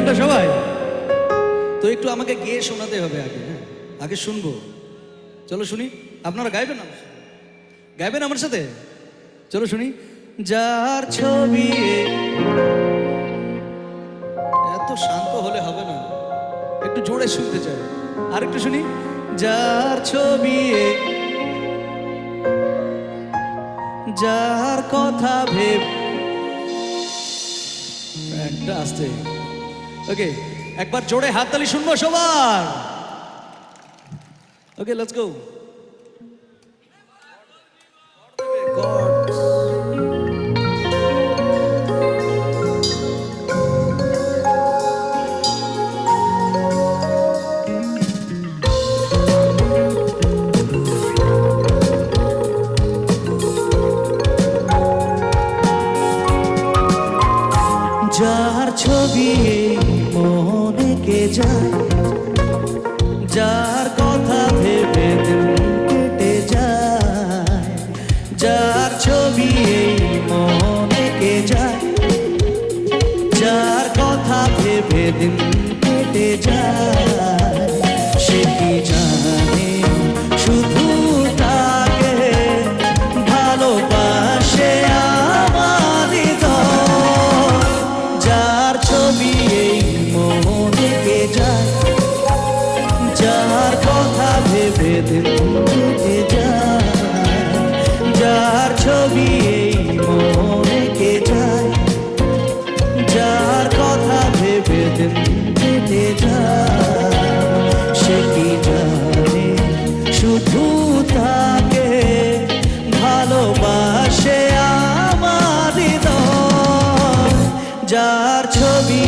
গানটা সবাই? তো একটু আমাকে গেয়ে শোনাতে হবে আগে, হ্যাঁ আগে শুনবো। চলো শুনি। আপনারা গাইবেন আমার সাথে? গাইবেন আমার সাথে? চলো শুনি। যার ছবি, এত শান্ত হলে হবে না, একটু জোরে শুনতে চাই। আর একটু শুনি। যার ছবি, যার কথা ভেব, একটা আসতে। ওকে, একবার জোরে হাততালি শুনবো সবার। ওকে, লেটস গো। যার ছবি মনে কে যায়, যার কথা ভেবে দিন কেটে যায়, যার ছবি মনে কে যায়, যার কথা ভেবে দিন কেটে যায়, সে কি জানে শুধু তাকে ভালোবাসে আমার হৃদয়। যার ছবি মনে কে যায়, যার কথা ভেবে দিন কেটে যায়, যার ছবি মনে কে যায়, যার কথা ভেবে দিন কেটে যায়, সে কি জানে শুধু তাকে ভালোবাসে আমার হৃদয়। যার ছবি